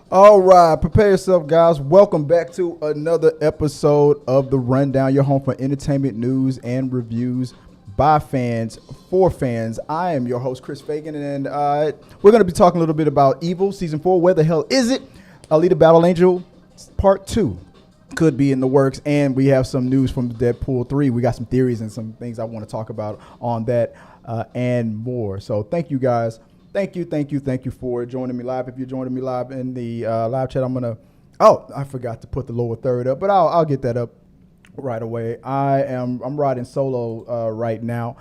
All right, prepare yourself, guys. Welcome back to another episode of The Rundown, your home for entertainment news and reviews by fans for fans. I am your host, Chris Fagan, and we're going to be talking a little bit about Evil Season 4. Where the hell is it? Alita Battle Angel Part 2 could be in the works, and we have some news from Deadpool 3. We got some theories and some things I want to talk about on that and more. So thank you, guys. Thank you for joining me live. If you're joining me live in the live chat, I'm gonna. Oh, I forgot to put the lower third up, but I'll get that up right away. I'm riding solo right now,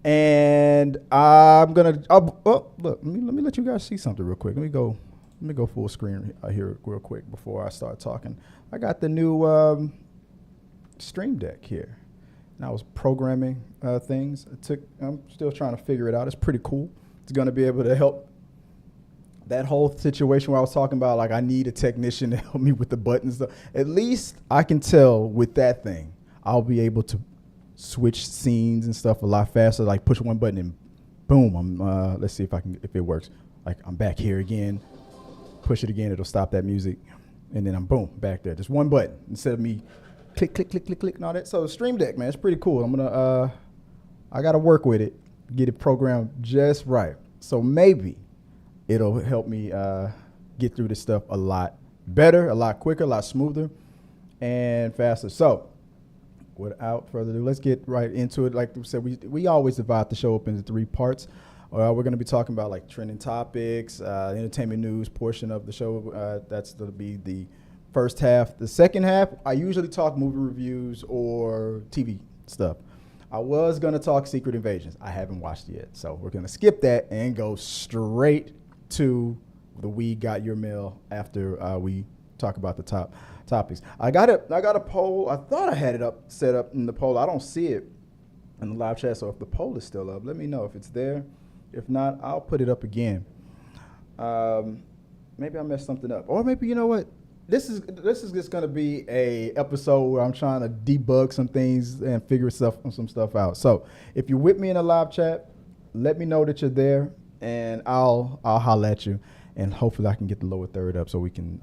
and I'm gonna. Look, let me let you guys see something real quick. Let me go full screen here real quick before I start talking. I got the new Stream Deck here, and I was programming things. I'm still trying to figure it out. It's pretty cool. It's going to be able to help that whole situation where I was talking about, like, I need a technician to help me with the buttons. At least I can tell with that thing, I'll be able to switch scenes and stuff a lot faster. Like, push one button and boom, let's see if it works. Like, I'm back here again, push it again, it'll stop that music. And then I'm boom, back there. Just one button instead of me click, click, click, click, click, and all that. So Stream Deck, man, it's pretty cool. I got to work with it, get it programmed just right. So maybe it'll help me get through this stuff a lot better, a lot quicker, a lot smoother, and faster. So without further ado, let's get right into it. Like we said, we always divide the show up into 3 parts. We're going to be talking about, like, trending topics, entertainment news portion of the show. That's going to be the first half. The second half, I usually talk movie reviews or TV stuff. I was going to talk Secret Invasions. I haven't watched it yet. So we're going to skip that and go straight to the We Got Your Mail after we talk about the top topics. I got a poll. I thought I had it set up in the poll. I don't see it in the live chat. So if the poll is still up, let me know if it's there. If not, I'll put it up again. Maybe I messed something up. Or maybe, you know what? This is just going to be a episode where I'm trying to debug some things and figure some stuff out. So if you're with me in the live chat, let me know that you're there, and I'll holler at you, and hopefully I can get the lower third up so we can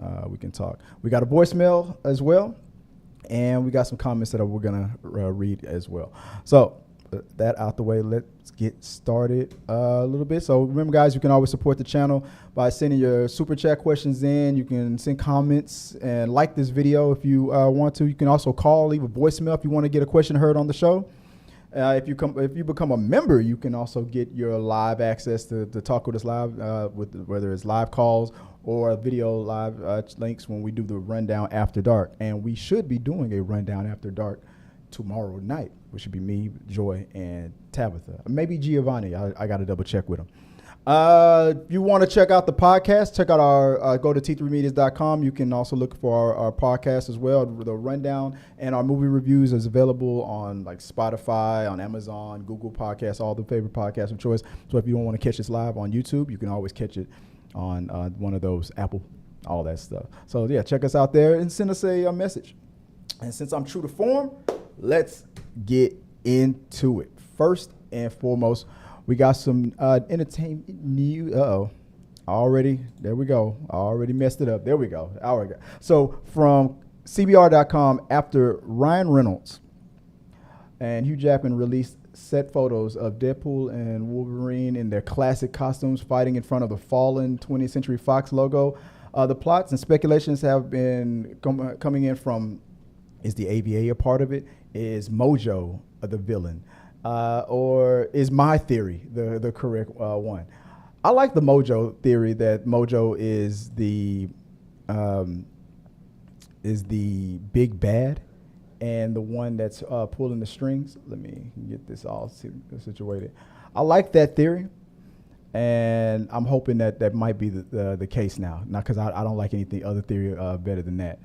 talk. We got a voicemail as well, and we got some comments that we're gonna read as well. So that out the way, let's get started a little bit. So remember, guys, you can always support the channel by sending your super chat questions in. You can send comments and like this video if you want to. You can also call, leave a voicemail if you want to get a question heard on the show. If you become a member, you can also get your live access to talk with us live, whether it's live calls or video live links when we do the Rundown After Dark. And we should be doing a Rundown After Dark tomorrow night, which should be me, Joy, and Tabitha. Maybe Giovanni. I got to double check with him. If you want to check out the podcast, check out our go to t3medias.com. You can also look for our podcast as well. The Rundown and our movie reviews is available on, like, Spotify, on Amazon, Google Podcasts, all the favorite podcasts of choice. So if you don't want to catch us live on YouTube, you can always catch it on one of those, Apple, all that stuff. So yeah, check us out there and send us a message. And since I'm true to form, let's get into it. First and foremost, we got some entertainment news. Already, there we go. I already messed it up. There we go. All right. So from CBR.com, after Ryan Reynolds and Hugh Jackman released set photos of Deadpool and Wolverine in their classic costumes fighting in front of the fallen 20th Century Fox logo, the plots and speculations have been coming in from, is the AVA a part of it? Is Mojo the villain? Or is my theory the correct one? I like the Mojo theory that Mojo is the big bad and the one that's pulling the strings. Let me get this all situated. I like that theory, and I'm hoping that might be the case now. Not because I don't like anything other theory better than that.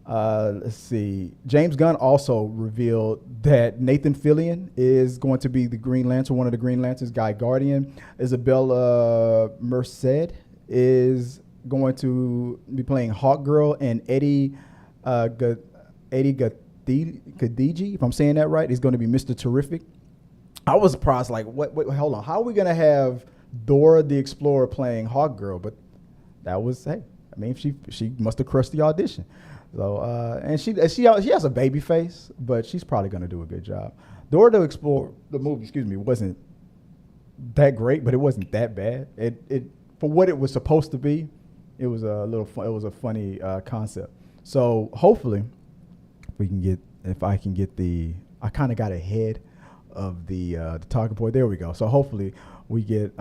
Let's see. James Gunn also revealed that Nathan Fillion is going to be the Green Lantern, one of the Green Lanterns, Guy Guardian. Isabela Merced is going to be playing Hawkgirl, and Edi Gathegi, if I'm saying that right, is going to be Mr. Terrific. I was surprised, like, wait, hold on. How are we going to have Dora the Explorer playing Hawkgirl? But that was I mean, she must have crushed the audition. So and she has a baby face, but she's probably going to do a good job. Dora the Explorer, the movie, wasn't that great, but it wasn't that bad. It for what it was supposed to be, it was a little fun, it was a funny concept. So hopefully I can get I kind of got ahead of the talking point. There we go. So hopefully we get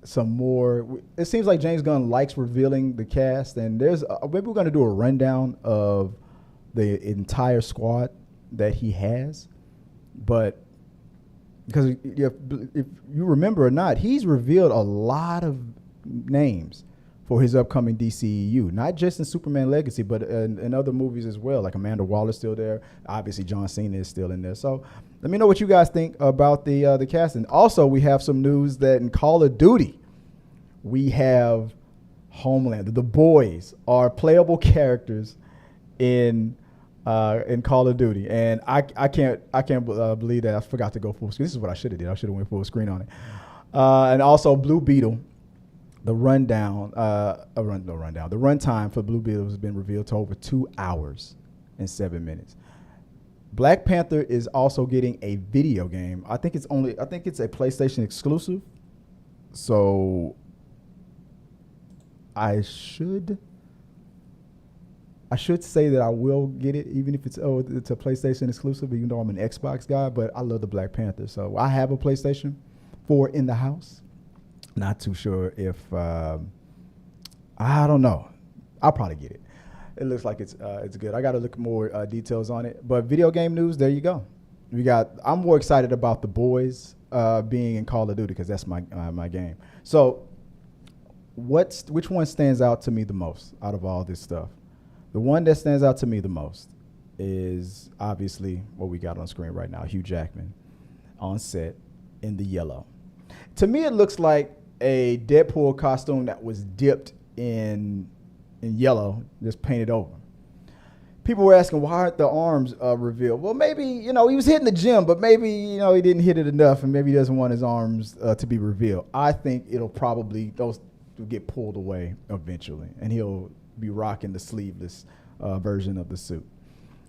some more. It seems like James Gunn likes revealing the cast, and maybe we're going to do a rundown of the entire squad that he has. But because if you remember or not, he's revealed a lot of names for his upcoming DCEU, not just in Superman Legacy, but in other movies as well. Like Amanda Waller's still there. Obviously, John Cena is still in there. So let me know what you guys think about the casting. Also, we have some news that in Call of Duty, we have Homelander. The boys are playable characters in Call of Duty, and I can't believe that I forgot to go full screen. This is what I should have did. I should have went full screen on it. And also Blue Beetle. The runtime for Blue Beetle has been revealed to over 2 hours and 7 minutes. Black Panther is also getting a video game. I think it's a PlayStation exclusive. So I should say that I will get it, even if it's a PlayStation exclusive, even though I'm an Xbox guy, but I love the Black Panther. So I have a PlayStation 4 in the house. Not too sure if I don't know. I'll probably get it. It looks like it's good. I got to look more details on it. But video game news, there you go. I'm more excited about the boys being in Call of Duty because that's my game. So which one stands out to me the most out of all this stuff? The one that stands out to me the most is obviously what we got on screen right now, Hugh Jackman on set in the yellow. To me, it looks like a Deadpool costume that was dipped in yellow, just painted over. People were asking, why aren't the arms revealed? Well, maybe, he was hitting the gym, but maybe, he didn't hit it enough, and maybe he doesn't want his arms to be revealed. I think those will get pulled away eventually, and he'll be rocking the sleeveless version of the suit.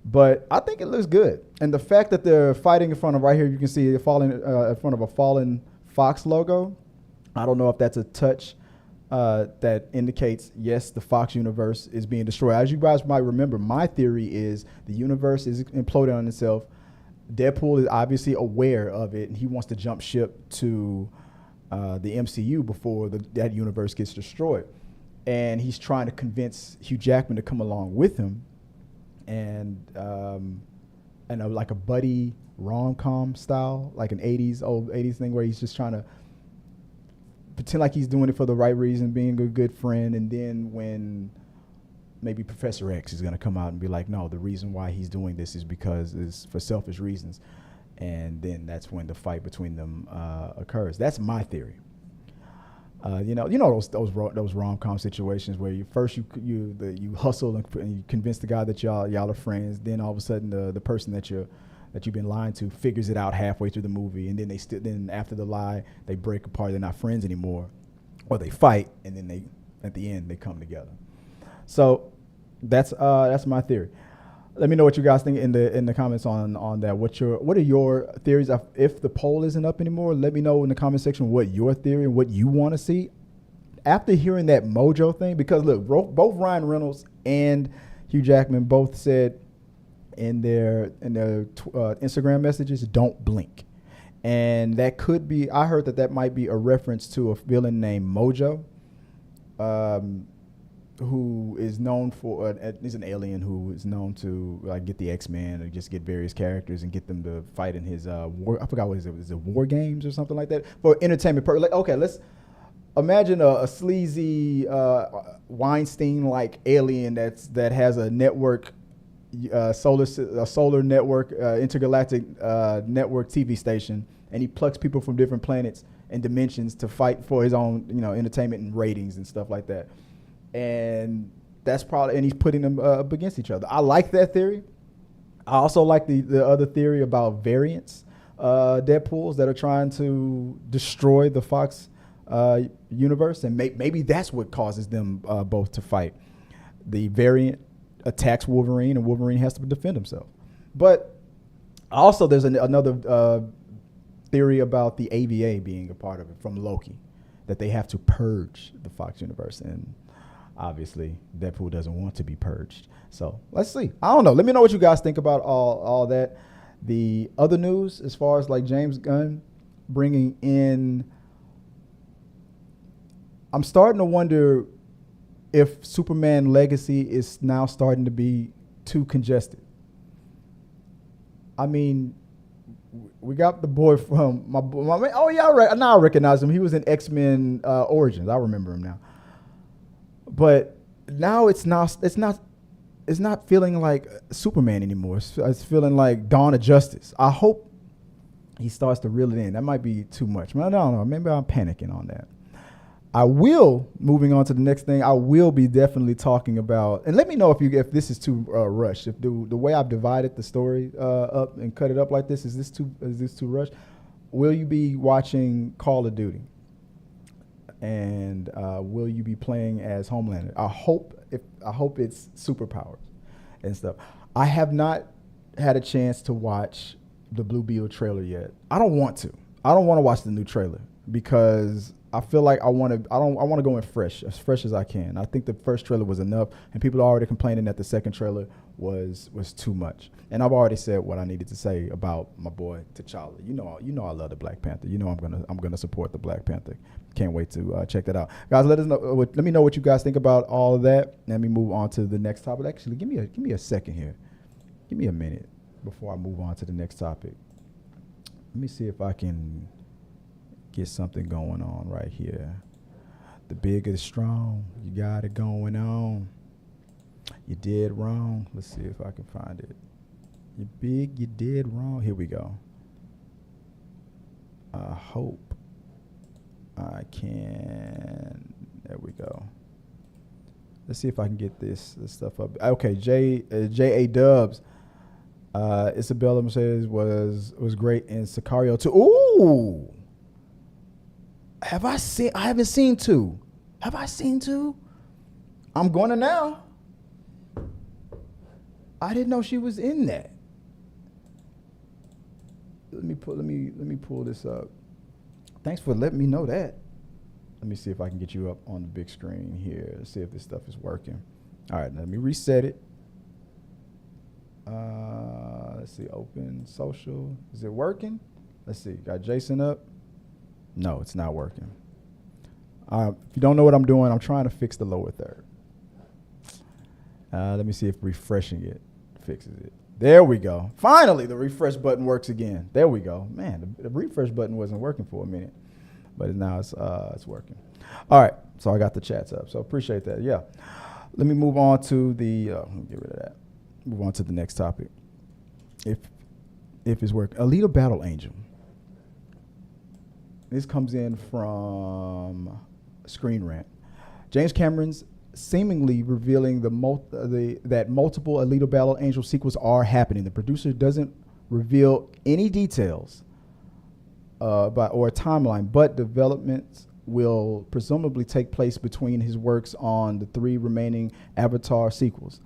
But I think it looks good. And the fact that they're fighting in front of, right here, you can see they're falling in front of a fallen Fox logo. I don't know if that's a touch that indicates, yes, the Fox universe is being destroyed. As you guys might remember, my theory is the universe is imploding on itself. Deadpool is obviously aware of it, and he wants to jump ship to the MCU before that universe gets destroyed. And he's trying to convince Hugh Jackman to come along with him, and like a buddy rom-com style, like an old 80s thing where he's just trying to pretend like he's doing it for the right reason, being a good friend, and then when maybe Professor X is going to come out and be like, no, the reason why he's doing this is because it's for selfish reasons, and then that's when the fight between them occurs. That's my theory. Those rom-com situations where you hustle and you convince the guy that y'all are friends. Then all of a sudden the person that you've been lying to figures it out halfway through the movie, and then then after the lie they break apart. They're not friends anymore, or they fight, and then at the end they come together. So that's my theory. Let me know what you guys think in the comments on that. What are your theories? If the poll isn't up anymore, let me know in the comment section what your theory and what you want to see. After hearing that Mojo thing, because look, both Ryan Reynolds and Hugh Jackman both said in their Instagram messages, "Don't blink," and that could be. I heard that might be a reference to a villain named Mojo. Who is known for is an alien who is known to get the X-Men or just get various characters and get them to fight in his war. I forgot what is it war games or something like that for entertainment purpose. Okay, let's imagine a sleazy Weinstein-like alien that has a network, solar network, intergalactic network TV station, and he plucks people from different planets and dimensions to fight for his own entertainment and ratings and stuff like that. And and he's putting them up against each other. I like that theory. I also like the other theory about variants, Deadpools that are trying to destroy the Fox universe, and maybe that's what causes them both to fight. The variant attacks Wolverine, and Wolverine has to defend himself. But also, there's another theory about the AVA being a part of it from Loki, that they have to purge the Fox universe, and obviously Deadpool doesn't want to be purged. So let's see. I don't know. Let me know what you guys think about all that. The other news, as far as like James Gunn bringing in, I'm starting to wonder if Superman Legacy is now starting to be too congested. I mean, we got the boy from my oh yeah, now I recognize him. He was in X-Men Origins. I remember him now. But now it's not feeling like Superman anymore. It's feeling like Dawn of Justice. I hope he starts to reel it in. That might be too much. I don't know. Maybe I'm panicking on that. Moving on to the next thing, I will be definitely talking about, and let me know if this is too rushed. If the way I've divided the story up and cut it up like this, is this too rushed? Will you be watching Call of Duty? And will you be playing as Homelander? I hope it's superpowers and stuff. I have not had a chance to watch the Blue Beetle trailer yet. I don't want to. I don't want to watch the new trailer because I feel like I want to go in as fresh as I can. I think the first trailer was enough, and people are already complaining that the second trailer was too much. And I've already said what I needed to say about my boy T'Challa. You know I love the Black Panther. You know I'm gonna support the Black Panther. Can't wait to check that out, guys. Let me know what you guys think about all of that. Let me move on to the next topic. Actually, give me a second here. Give me a minute before I move on to the next topic. Let me see if I can get something going on right here. The big is strong. You got it going on. You did wrong. Let's see if I can find it. You big, you did wrong. Here we go. I hope I can. There we go. Let's see if I can get this stuff up. Okay, J.A. Dubs. Isabela Merced was great in Sicario 2. Ooh. I haven't seen 2. Have I seen 2? I'm going to now. I didn't know she was in that. Let me pull this up. Thanks for letting me know that. Let me see if I can get you up on the big screen here. See if this stuff is working. All right, let me reset it. Let's see, open social. Is it working? Let's see, got Jason up. No, it's not working. If you don't know what I'm doing, I'm trying to fix the lower third. Let me see if refreshing it fixes it. There we go. Finally, the refresh button works again. There we go. Man, the refresh button wasn't working for a minute, but now it's working. All right, so I got the chats up, so appreciate that. Yeah. Let me move on to the, let me get rid of that. Move on to the next topic. If it's working. Alita Battle Angel. This comes in from Screen Rant. James Cameron's seemingly revealing that multiple Alita Battle Angel sequels are happening. The producer doesn't reveal any details or a timeline, but developments will presumably take place between his works on the 3 remaining Avatar sequels.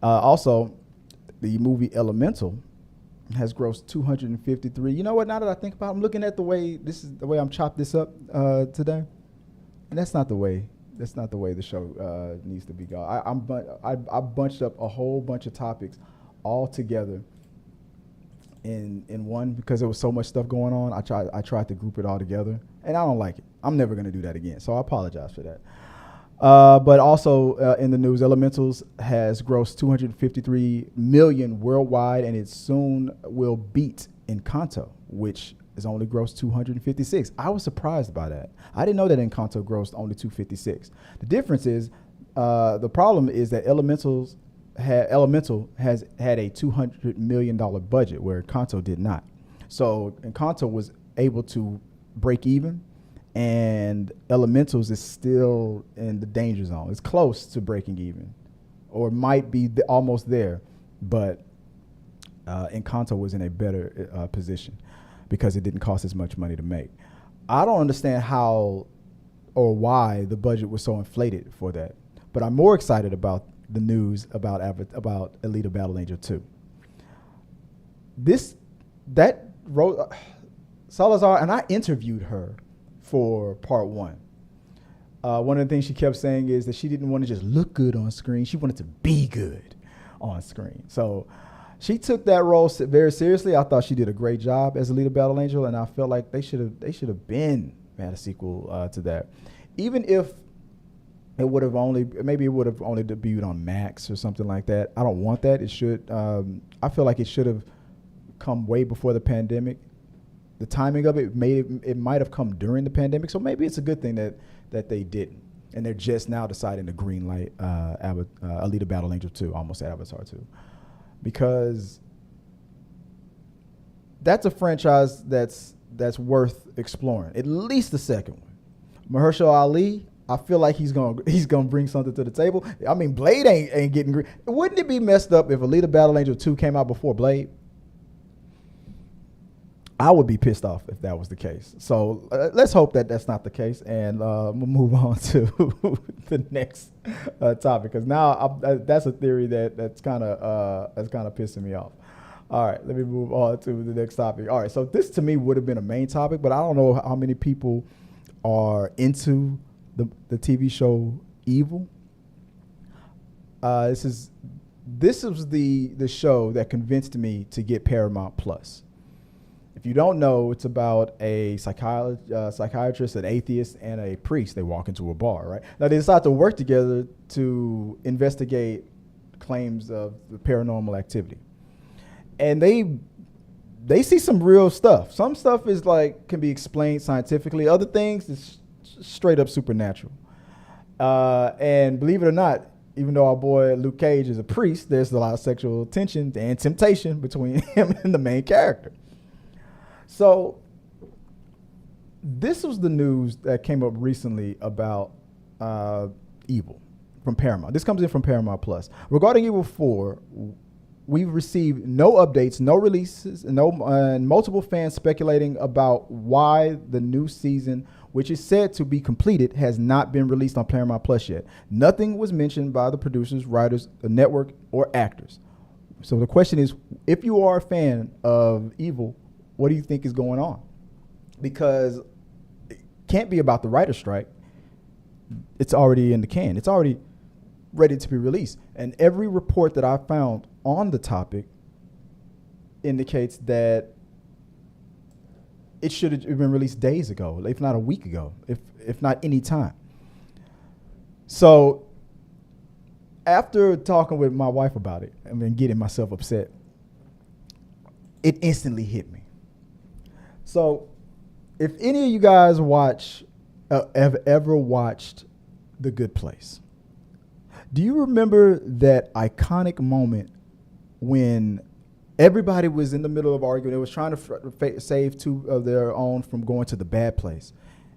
Also, the movie Elemental has grossed 253. You know what? Now that I think about it, I'm looking at the way I'm chopped this up today, and that's not the way the show needs to be going. I bunched up a whole bunch of topics all together in one because there was so much stuff going on. I tried to group it all together, and I don't like it. I'm never going to do that again, so I apologize for that. But also in the news, Elementals has grossed 253 million worldwide, and it soon will beat Encanto, which has only grossed 256. I was surprised by that. I didn't know that Encanto grossed only 256. The difference is, the problem is that Elemental has had a $200 million budget, where Encanto did not. So Encanto was able to break even, and Elementals is still in the danger zone. It's close to breaking even, or might be almost there, but Encanto was in a better position because it didn't cost as much money to make. I don't understand how or why the budget was so inflated for that. But I'm more excited about the news about Alita Battle Angel 2. Salazar, and I interviewed her for part 1. One of the things she kept saying is that she didn't want to just look good on screen. She wanted to be good on screen. So she took that role very seriously. I thought she did a great job as Alita Battle Angel, and I felt like they should have been had a sequel to that. Even if it would have only debuted on Max or something like that. I don't want that. It should. I feel like it should have come way before the pandemic. The timing of it might have come during the pandemic, so maybe it's a good thing that they didn't, and they're just now deciding to greenlight Alita Battle Angel 2, almost Avatar 2, because that's a franchise that's worth exploring. At least the second one. Mahershala Ali, I feel like he's gonna bring something to the table. I mean, Blade ain't getting green. Wouldn't it be messed up if Alita Battle Angel 2 came out before Blade? I would be pissed off if that was the case. So let's hope that that's not the case, and we'll move on to the next topic, because now that's a theory that's kind of pissing me off. All right, let me move on to the next topic. All right, so this to me would have been a main topic, but I don't know how many people are into the TV show Evil. This was the show that convinced me to get Paramount Plus. If you don't know, it's about a psychiatrist, an atheist, and a priest. They walk into a bar, right? Now, they decide to work together to investigate claims of the paranormal activity. And they see some real stuff. Some stuff is can be explained scientifically. Other things is straight up supernatural. And believe it or not, even though our boy Luke Cage is a priest, there's a lot of sexual tension and temptation between him and the main character. So this was the news that came up recently about Evil from Paramount. This comes in from Paramount Plus. Regarding Evil 4, we've received no updates, no releases, and multiple fans speculating about why the new season, which is said to be completed, has not been released on Paramount Plus yet. Nothing was mentioned by the producers, writers, the network, or actors. So the question is, if you are a fan of Evil, what do you think is going on? Because it can't be about the writer's strike. It's already in the can. It's already ready to be released. And every report that I found on the topic indicates that it should have been released days ago, if not a week ago, if not any time. So after talking with my wife about it and getting myself upset, it instantly hit me. So if any of you guys have ever watched The Good Place, do you remember that iconic moment when everybody was in the middle of arguing? They was trying to save two of their own from going to the bad place,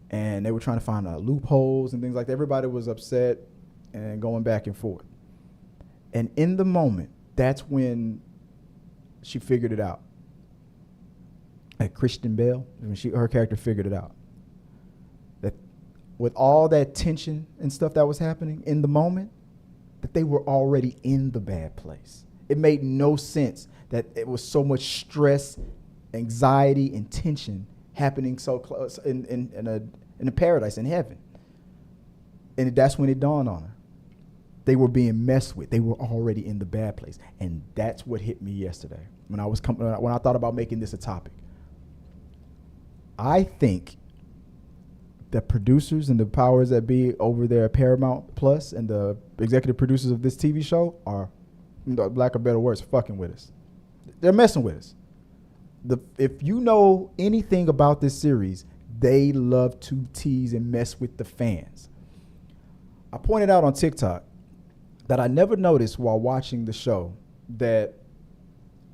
and they were trying to find loopholes and things like that. Everybody was upset and going back and forth. And in the moment, that's when she figured it out. Like Christian Bale, when her character figured it out. That with all that tension and stuff that was happening in the moment, that they were already in the bad place. It made no sense that it was so much stress, anxiety, and tension happening so close in a paradise, in heaven. And that's when it dawned on her. They were being messed with. They were already in the bad place. And that's what hit me yesterday when I thought about making this a topic. I think the producers and the powers that be over there at Paramount Plus and the executive producers of this TV show are, lack of better words, fucking with us. They're messing with us. If you know anything about this series, they love to tease and mess with the fans. I pointed out on TikTok that I never noticed while watching the show that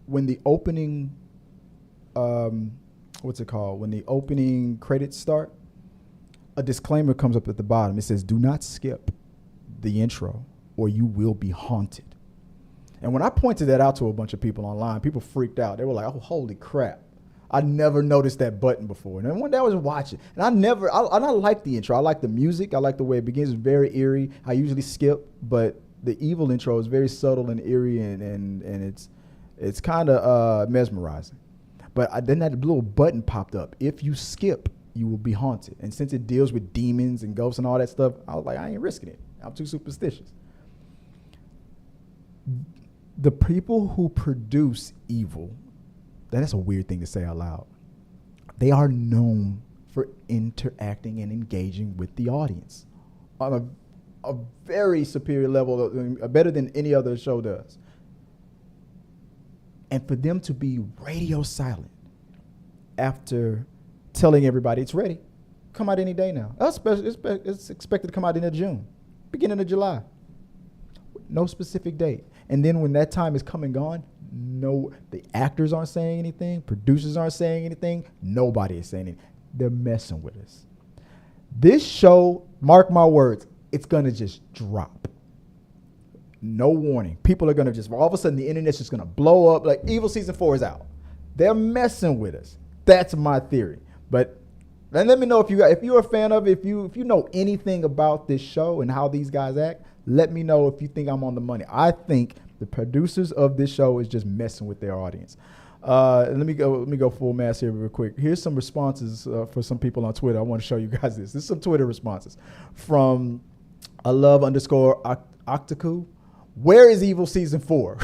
when the opening, when the opening credits start, a disclaimer comes up at the bottom. It says, "Do not skip the intro or you will be haunted." And when I pointed that out to a bunch of people online, people freaked out. They were like, "Oh, holy crap. I never noticed that button before. And then one day I was watching, and I like the intro. I like the music. I like the way it begins. It's very eerie. I usually skip, but the evil intro is very subtle and eerie, and it's kind of mesmerizing. But then that little button popped up. If you skip, you will be haunted. And since it deals with demons and ghosts and all that stuff, I was like, I ain't risking it. I'm too superstitious. The people who produce evil, that's a weird thing to say out loud. They are known for interacting and engaging with the audience on a very superior level, better than any other show does. And for them to be radio silent after telling everybody it's ready, come out any day now. It's expected to come out in June, beginning of July. No specific date. And then when that time is come and gone, the actors aren't saying anything, producers aren't saying anything, nobody is saying anything. They're messing with us. This show, mark my words, it's gonna just drop. No warning. People are gonna just, all of a sudden the internet's just gonna blow up, like Evil Season 4 is out. They're messing with us. That's my theory. But then let me know if you're a fan of it, if you know anything about this show and how these guys act, let me know if you think I'm on the money. I think the producers of this show is just messing with their audience. Let me go full mass here real quick. Here's some responses for some people on Twitter. I want to show you guys this. This is some Twitter responses from @love_octaku. Where is Evil Season 4?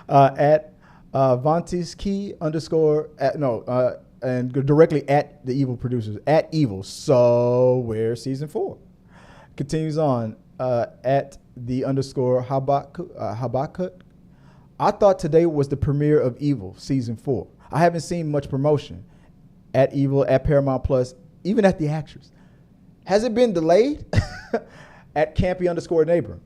At Vantis Key _ and directly at the Evil producers at Evil. So where's Season 4? Continues on at the _Habakut. I thought today was the premiere of Evil Season 4. I haven't seen much promotion at Evil, at Paramount Plus, even at the Actors. Has it been delayed? At Campy _Neighbor.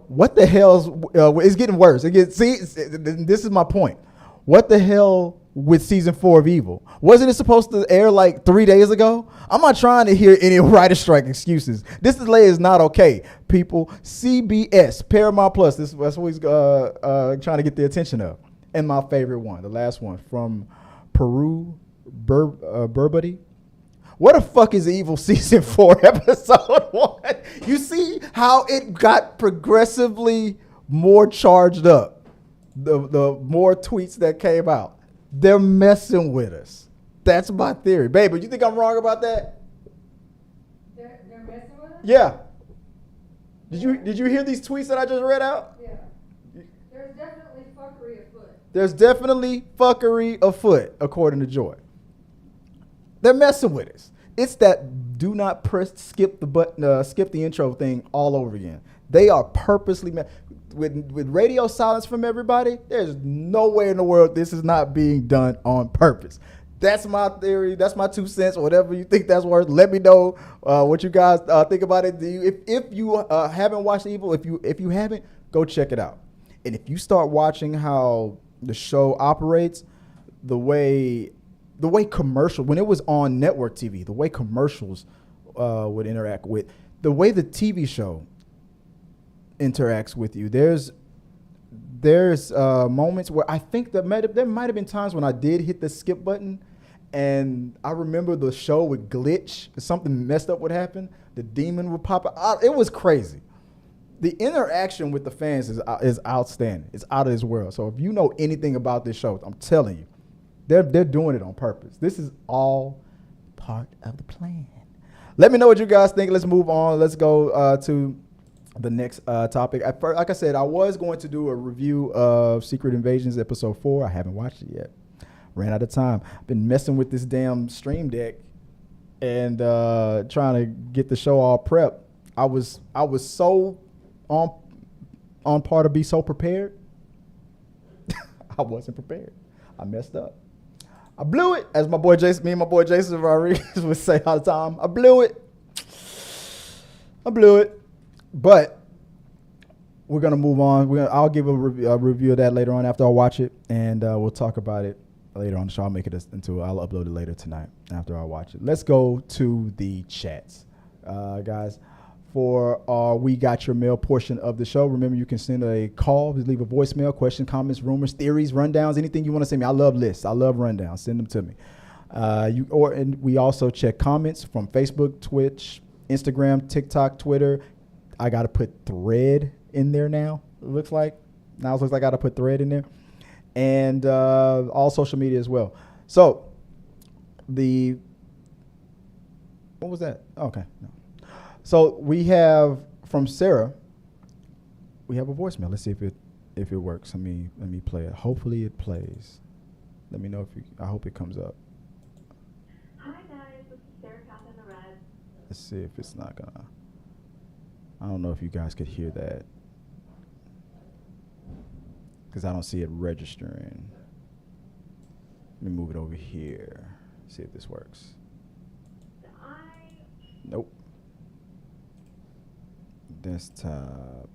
What the hell's it's getting worse. This is my point. What the hell with Season 4 of Evil? Wasn't it supposed to air like 3 days ago? I'm not trying to hear any writer strike excuses. This delay is not okay, people. CBS, Paramount Plus. That's what he's trying to get the attention of. And my favorite one, the last one from Peru, Burbody. What the fuck is Evil Season 4 Episode 1? You see how it got progressively more charged up. The more tweets that came out. They're messing with us. That's my theory. Baby, you think I'm wrong about that? They're messing with us? Yeah. Did you hear these tweets that I just read out? Yeah. There's definitely fuckery afoot. There's definitely fuckery afoot, according to Joy. They're messing with us. It's that do not skip the button, skip the intro thing all over again. They are purposely with radio silence from everybody. There's no way in the world this is not being done on purpose. That's my theory. That's my 2 cents. Whatever you think that's worth. Let me know what you guys think about it. If you haven't watched Evil, if you haven't, go check it out. And if you start watching how the show operates, the way commercial, when it was on network TV, the way commercials would interact with, the way the TV show interacts with you. There's moments where I think there might have been times when I did hit the skip button, and I remember the show would glitch. Something messed up would happen. The demon would pop out. It was crazy. The interaction with the fans is outstanding. It's out of this world. So if you know anything about this show, I'm telling you, they're doing it on purpose. This is all part of the plan. Let me know what you guys think. Let's move on. Let's go to the next topic. Like I said, I was going to do a review of Secret Invasions Episode 4. I haven't watched it yet. Ran out of time. I've been messing with this damn Stream Deck and trying to get the show all prepped. I was so on par to be so prepared. I wasn't prepared. I messed up. I blew it, as my boy Jason Rodriguez would say all the time. I blew it. But we're gonna move on. I'll give a review of that later on after I watch it, and we'll talk about it later on the show. I'll upload it later tonight after I watch it. Let's go to the chats, guys. for We Got Your Mail portion of the show. Remember, you can send a call, leave a voicemail, question, comments, rumors, theories, rundowns, anything you want to send me. I love lists. I love rundowns. Send them to me. And we also check comments from Facebook, Twitch, Instagram, TikTok, Twitter. I got to put Thread in there now. It looks like I got to put Thread in there, and all social media as well. So what was that? Okay. No. So we have from Sarah. We have a voicemail. Let's see if it works. Let me play it. Hopefully it plays. Let me know I hope it comes up. Hi guys, this is Sarah in the Red. Let's see if it's not gonna. I don't know if you guys could hear that because I don't see it registering. Let me move it over here. See if this works. Nope. Desktop.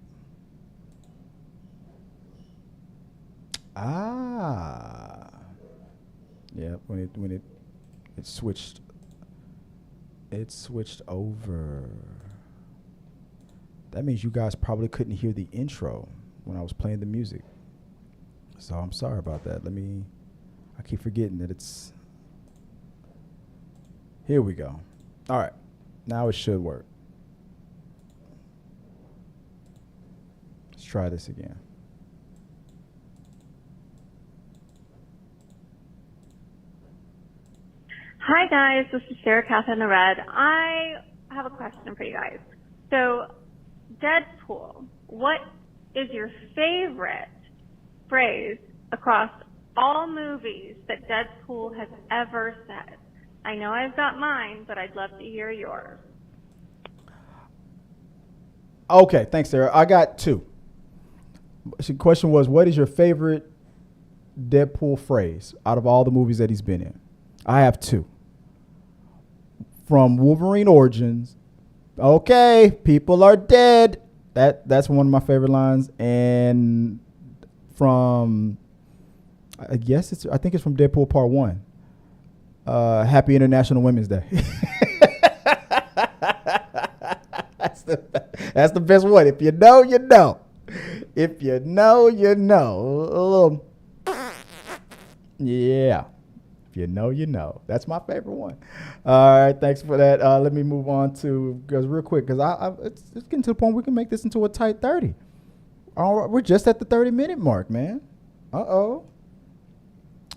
Yeah, when it switched over. That means you guys probably couldn't hear the intro when I was playing the music. So I'm sorry about that. I keep forgetting that it's. Here we go. All right. Now it should work. Let's try this again. Hi guys, this is Sarah in the Red. I have a question for you guys. So, Deadpool, what is your favorite phrase across all movies that Deadpool has ever said? I know I've got mine, but I'd love to hear yours. Okay, thanks, Sarah. I got two. The question was, what is your favorite Deadpool phrase out of all the movies that he's been in? I have two. From Wolverine Origins, okay, people are dead. That's one of my favorite lines. And from, I think it's from Deadpool Part 1. Happy International Women's Day. That's the best one. If you know, you know. If you know, you know. Yeah. If you know, you know. That's my favorite one. All right, thanks for that. Let me move on to, because real quick, because it's getting to the point we can make this into a tight 30. All right, we're just at the 30-minute mark, man. Uh-oh.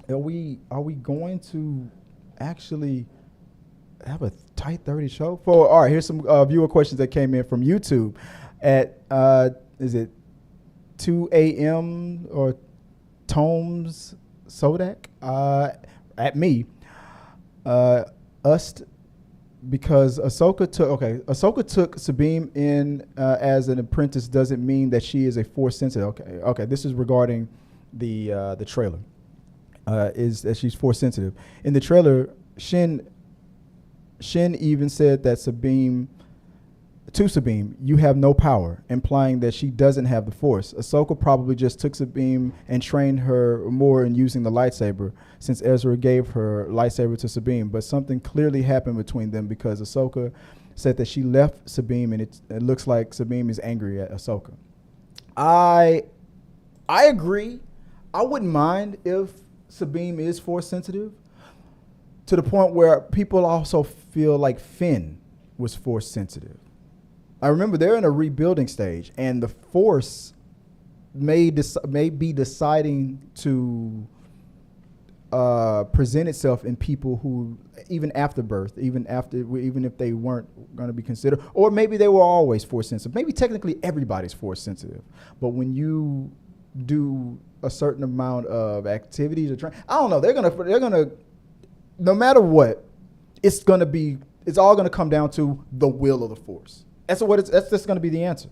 Are we going to actually have a tight 30 show? All right, here's some viewer questions that came in from YouTube at, is it 2 a.m. or Tomes Sodak? At me, because Ahsoka took Sabine in as an apprentice doesn't mean that she is a Force sensitive. Okay. This is regarding the trailer. Is that she's Force sensitive in the trailer? Shin even said that Sabine, you have no power, implying that she doesn't have the Force. Ahsoka probably just took Sabine and trained her more in using the lightsaber, since Ezra gave her lightsaber to Sabine. But something clearly happened between them, because Ahsoka said that she left Sabine, and it looks like Sabine is angry at Ahsoka. I agree. I wouldn't mind if Sabine is Force sensitive, to the point where people also feel like Finn was Force sensitive. I remember they're in a rebuilding stage, and the Force may be deciding to present itself in people who, even after birth, even if they weren't going to be considered, or maybe they were always Force sensitive. Maybe technically everybody's Force sensitive, but when you do a certain amount of activities or I don't know, they're gonna, no matter what, it's all gonna come down to the will of the Force. That's just going to be the answer.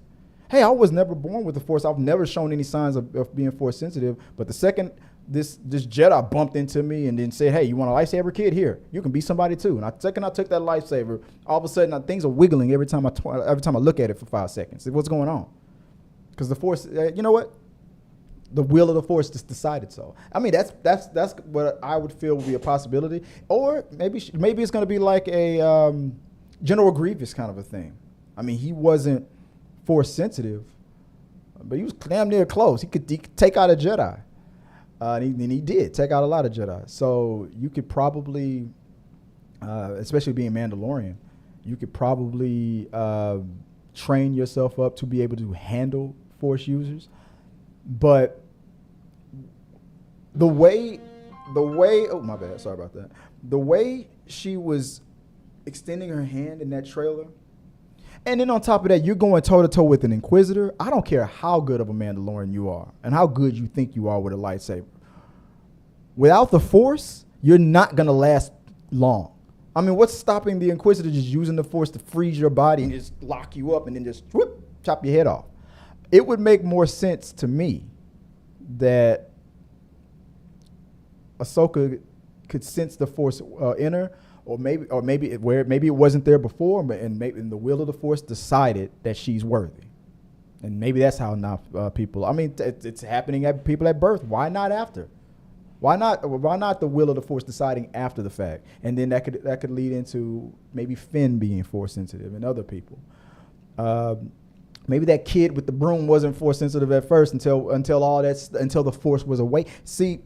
Hey, I was never born with the Force. I've never shown any signs of being Force sensitive. But the second this Jedi bumped into me and then said, hey, you want a lightsaber, kid? Here, you can be somebody too. And the second I took that lightsaber, all of a sudden things are wiggling every time I look at it for 5 seconds. What's going on? Because the Force, you know what? The will of the Force just decided so. I mean, that's what I would feel would be a possibility. Or maybe it's going to be like a General Grievous kind of a thing. I mean, he wasn't force sensitive, but he was damn near close. He could take out a Jedi. And he did take out a lot of Jedi. So you could probably, especially being Mandalorian, you could probably train yourself up to be able to handle Force users. But the way, oh my bad, sorry about that. The way she was extending her hand in that trailer, and then on top of that, you're going toe to toe with an Inquisitor. I don't care how good of a Mandalorian you are and how good you think you are with a lightsaber. Without the Force, you're not going to last long. I mean, what's stopping the Inquisitor just using the Force to freeze your body and just lock you up and then just whoop, chop your head off? It would make more sense to me that Ahsoka could sense the Force enter, or maybe it wasn't there before, and the will of the Force decided that she's worthy, and maybe that's how now people. I mean, it's happening at people at birth. Why not after? Why not the will of the Force deciding after the fact, and then that could lead into maybe Finn being Force sensitive and other people. Maybe that kid with the broom wasn't Force sensitive at first until the Force was awake. See.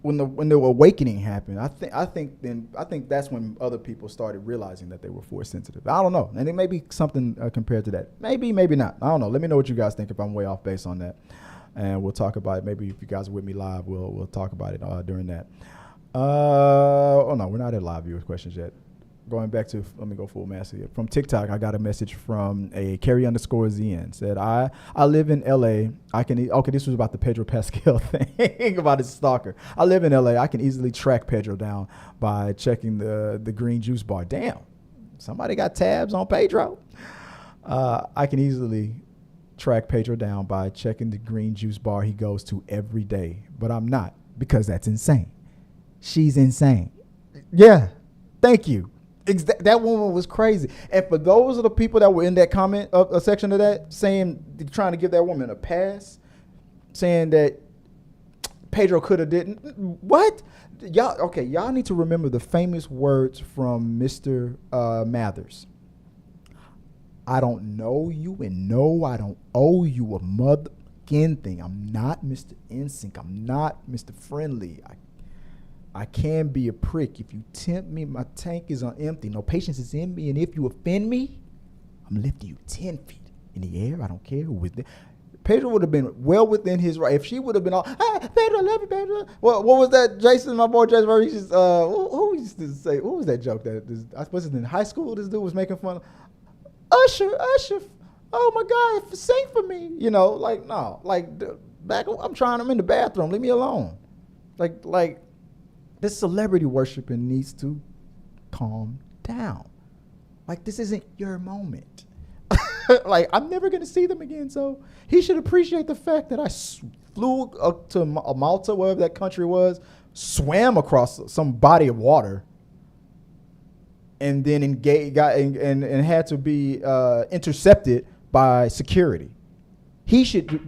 When the awakening happened, I think that's when other people started realizing that they were Force sensitive. I don't know, and it may be something compared to that. Maybe not. I don't know. Let me know what you guys think if I'm way off base on that, and we'll talk about it. Maybe if you guys are with me live, we'll talk about it during that. Oh no, we're not at live viewers questions yet. Going back to, let me go full mass here. From TikTok, I got a message from a Carrie_ZN. Said, I live in LA. This was about the Pedro Pascal thing, about his stalker. I live in LA. I can easily track Pedro down by checking the green juice bar. Damn, somebody got tabs on Pedro. I can easily track Pedro down by checking the green juice bar he goes to every day. But I'm not, because that's insane. She's insane. Yeah, thank you. That woman was crazy. And for those of the people that were in that comment a section of that trying to give that woman a pass, saying that Pedro could have didn't. What? Y'all need to remember the famous words from Mr. Mathers. I don't know you, and no, I don't owe you a motherfucking thing. I'm not Mr. Insync. I'm not Mr. Friendly. I can be a prick. If you tempt me, my tank is on empty. No patience is in me. And if you offend me, I'm lifting you 10 feet in the air. I don't care who was there. Pedro would have been well within his right. If she would have been all, hey, Pedro, I love you, Pedro. Well, what was that, Jason, my boy Jason? Who used to say, what was that joke that I suppose in high school this dude was making fun of? Usher, oh my God, sing for me. You know, like, no. Like, I'm in the bathroom. Leave me alone. Like, this celebrity worshiping needs to calm down. Like, this isn't your moment. Like, I'm never going to see them again, so he should appreciate the fact that I flew up to Malta, wherever that country was, swam across some body of water, and then and had to be intercepted by security. He should.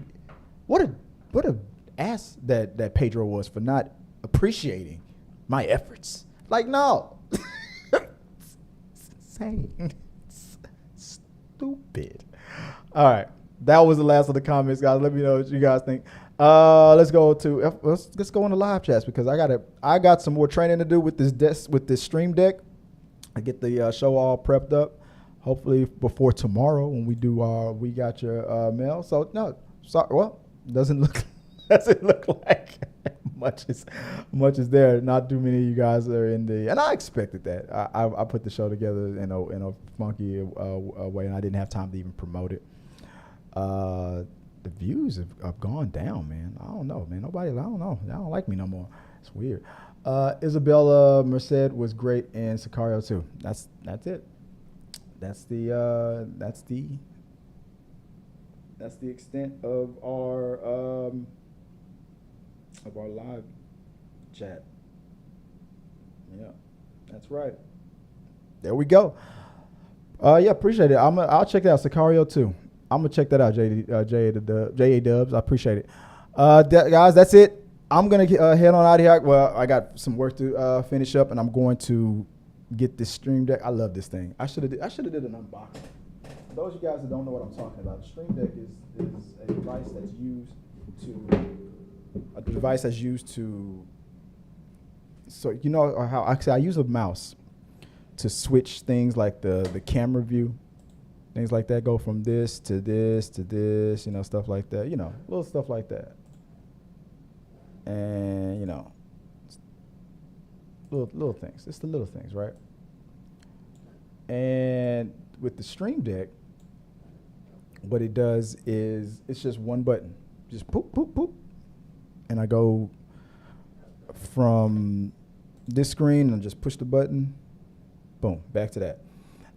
What a ass that Pedro was for not appreciating my efforts. Like, no. Insane. Stupid. All right. That was the last of the comments, guys. Let me know what you guys think. Let's go into live chats, because I got some more training to do with this stream deck. I get the show all prepped up. Hopefully before tomorrow when we do we got your mail. So no, sorry. Well, doesn't look like much is there. Not too many of you guys are in and I expected that. I put the show together in a funky way, and I didn't have time to even promote it. The views have gone down, man. I don't know, man. I don't know. Y'all don't like me no more. It's weird. Isabela Merced was great in Sicario too. That's it. That's the extent of our live chat. Yeah, that's right. There we go. Yeah, appreciate it. I'll check that out. Sicario 2. I'm gonna check that out. J.A. Dubs. I appreciate it. Guys, that's it. I'm gonna head on out of here. Well, I got some work to finish up, and I'm going to get this Stream Deck. I love this thing. I should have did an unboxing. For those of you guys that don't know what I'm talking about, the Stream Deck is a device that's used to so you know how I use a mouse to switch things like the camera view, things like that, go from this to this to this, stuff like that, little stuff like that. And, little things. It's the little things, right? And with the Stream Deck, what it does is it's just one button. Just poop, poop, poop. And I go from this screen and just push the button. Boom, back to that.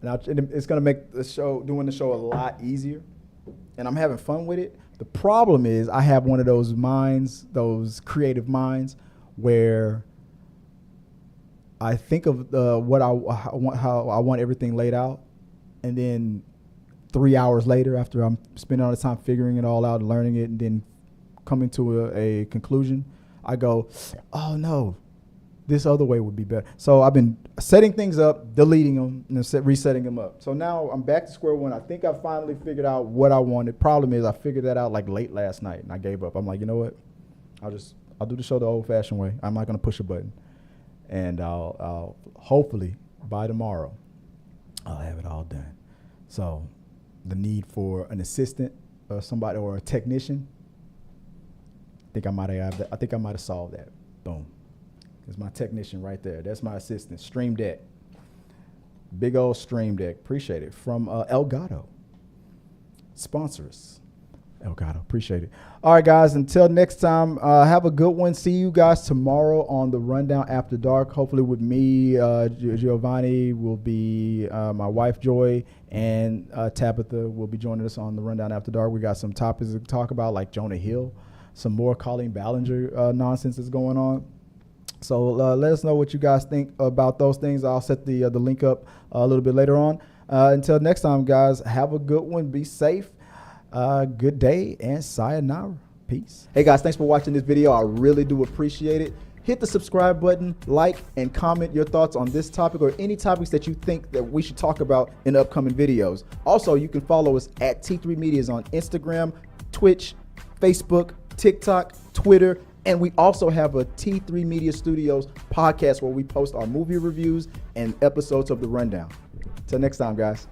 And it's going to make doing the show a lot easier. And I'm having fun with it. The problem is I have one of those minds, those creative minds, where I think of how I want everything laid out, and then 3 hours later, after I'm spending all the time figuring it all out and learning it, and then coming to a conclusion, I go, oh no, this other way would be better. So I've been setting things up, deleting them, and resetting them up. So now I'm back to square one. I think I finally figured out what I wanted. Problem is I figured that out like late last night, and I gave up. I'm like, you know what? I'll do the show the old-fashioned way. I'm not going to push a button. And I'll hopefully by tomorrow, I'll have it all done. So the need for an assistant or somebody or a technician, I think I might have solved that. Boom. There's my technician right there. That's my assistant. Stream Deck. Big old Stream Deck. Appreciate it. From Elgato. Sponsor us. Elgato. Appreciate it. All right, guys. Until next time, have a good one. See you guys tomorrow on the Rundown After Dark. Hopefully with me, Giovanni will be my wife, Joy, and Tabitha will be joining us on the Rundown After Dark. We got some topics to talk about, like Jonah Hill. Some more Colleen Ballinger nonsense is going on. So let us know what you guys think about those things. I'll set the link up a little bit later on. Until next time, guys, have a good one. Be safe. Good day and sayonara. Peace. Hey, guys, thanks for watching this video. I really do appreciate it. Hit the subscribe button, like, and comment your thoughts on this topic or any topics that you think that we should talk about in upcoming videos. Also, you can follow us at T3 Medias on Instagram, Twitch, Facebook, TikTok, Twitter, and we also have a T3 Media Studios podcast where we post our movie reviews and episodes of The Rundown. Till next time, guys.